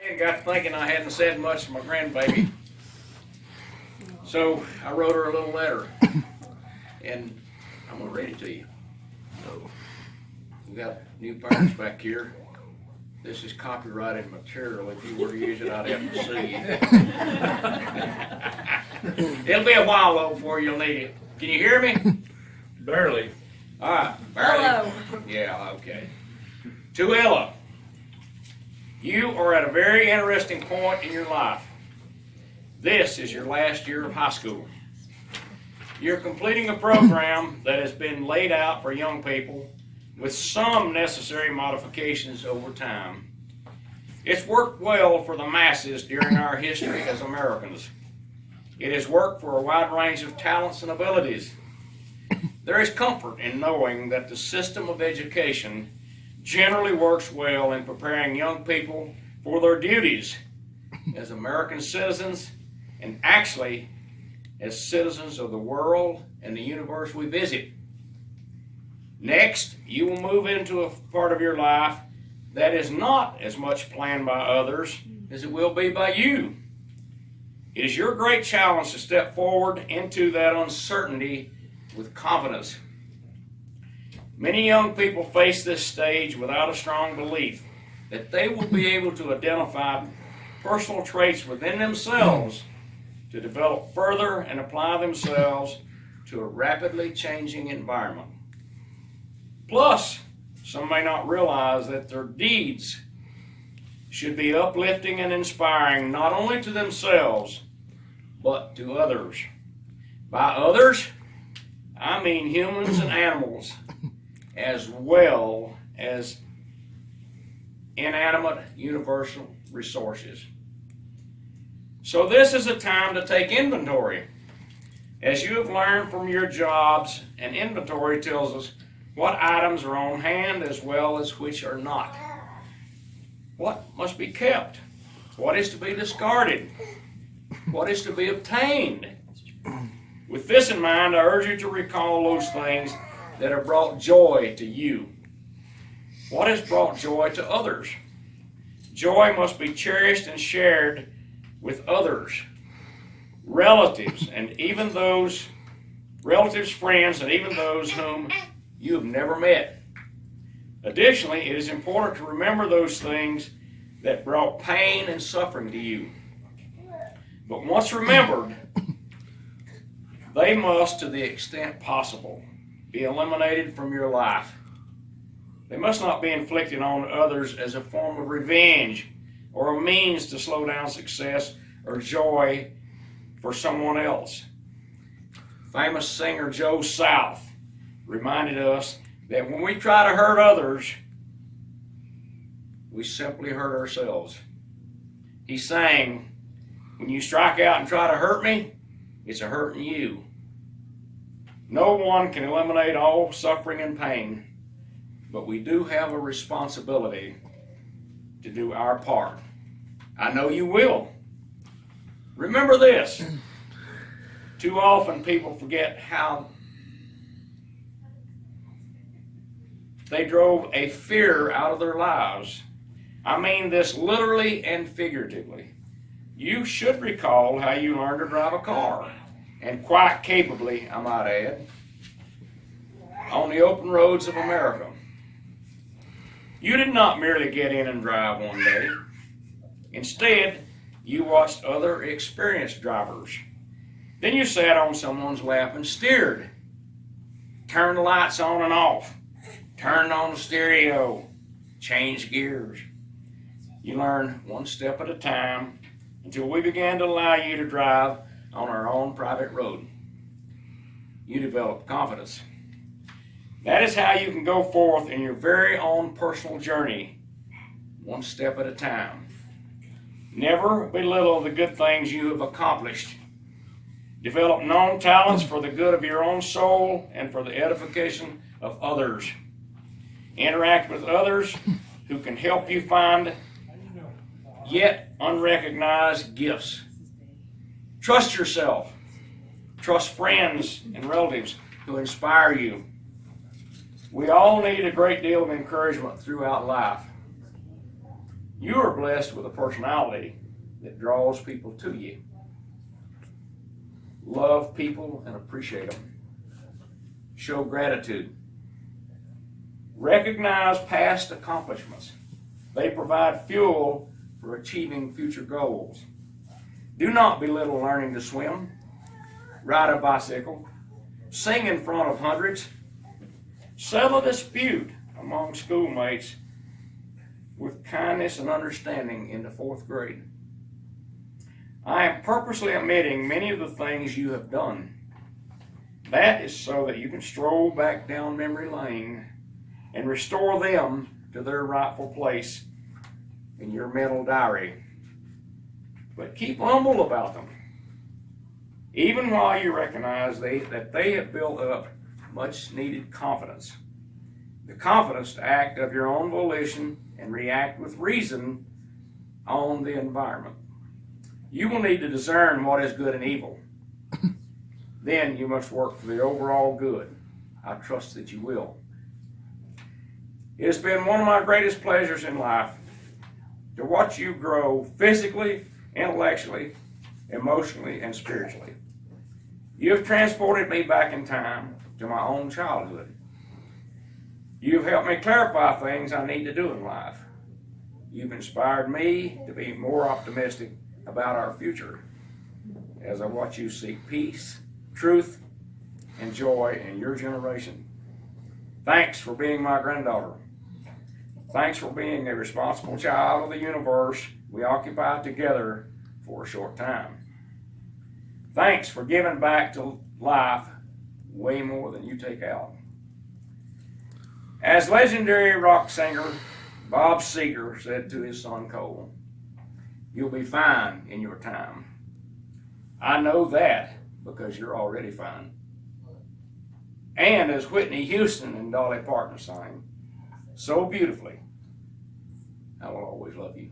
I got thinking I hadn't said much to my grandbaby. So I wrote her a little letter, and I'm going to read it to you. We got new parents back here. This is copyrighted material. If you were to use it, I'd have to sue you. It'll be a while though before you'll need it. Can you hear me? Barely. All right, barely. Hello. Yeah, okay. To Ella, you are at a very interesting point in your life. This is your last year of high school. You're completing a program that has been laid out for young people with some necessary modifications over time. It's worked well for the masses during our history as Americans. It has worked for a wide range of talents and abilities. There is comfort in knowing that the system of education generally works well in preparing young people for their duties as American citizens and actually as citizens of the world and the universe we visit. Next, you will move into a part of your life that is not as much planned by others as it will be by you. It is your great challenge to step forward into that uncertainty with confidence. Many young people face this stage without a strong belief that they will be able to identify personal traits within themselves to develop further and apply themselves to a rapidly changing environment. Plus, some may not realize that their deeds should be uplifting and inspiring not only to themselves, but to others. By others, I mean humans and animals, as well as inanimate universal resources. So this is a time to take inventory. As you have learned from your jobs, an inventory tells us what items are on hand as well as which are not. What must be kept? What is to be discarded? What is to be obtained? With this in mind, I urge you to recall those things that have brought joy to you. What has brought joy to others? Joy must be cherished and shared with others, relatives, and even those relatives, friends, and even those whom you have never met. Additionally, it is important to remember those things that brought pain and suffering to you. But once remembered, they must, to the extent possible, be eliminated from your life. They must not be inflicted on others as a form of revenge or a means to slow down success or joy for someone else. Famous singer Joe South reminded us that when we try to hurt others, we simply hurt ourselves. He sang, "When you strike out and try to hurt me, it's a hurting you." No one can eliminate all suffering and pain, but we do have a responsibility to do our part. I know you will. Remember this. Too often people forget how they drove a fear out of their lives. I mean this literally and figuratively. You should recall how you learned to drive a car, and quite capably, I might add, on the open roads of America. You did not merely get in and drive one day. Instead, you watched other experienced drivers. Then you sat on someone's lap and steered, turned the lights on and off, turned on the stereo, changed gears. You learned one step at a time until we began to allow you to drive on our own private road. You developed confidence. That is how you can go forth in your very own personal journey, one step at a time. Never belittle the good things you have accomplished. Develop known talents for the good of your own soul and for the edification of others. Interact with others who can help you find yet unrecognized gifts. Trust yourself. Trust friends and relatives who inspire you. We all need a great deal of encouragement throughout life. You are blessed with a personality that draws people to you. Love people and appreciate them. Show gratitude. Recognize past accomplishments. They provide fuel for achieving future goals. Do not belittle learning to swim, ride a bicycle, sing in front of hundreds, settle a dispute among schoolmates with kindness and understanding in the 4th grade. I am purposely omitting many of the things you have done. That is so that you can stroll back down memory lane and restore them to their rightful place in your mental diary. But keep humble about them, even while you recognize that they have built up much needed confidence. The confidence to act of your own volition and react with reason on the environment. You will need to discern what is good and evil. Then you must work for the overall good. I trust that you will. It has been one of my greatest pleasures in life to watch you grow physically, intellectually, emotionally, and spiritually. You have transported me back in time to my own childhood. You have helped me clarify things I need to do in life. You've inspired me to be more optimistic about our future as I watch you seek peace, truth, and joy in your generation. Thanks for being my granddaughter. Thanks for being a responsible child of the universe we occupy together for a short time. Thanks for giving back to life way more than you take out. As legendary rock singer Bob Seger said to his son Cole, "You'll be fine in your time." I know that because you're already fine. And as Whitney Houston and Dolly Parton sang so beautifully, I will always love you.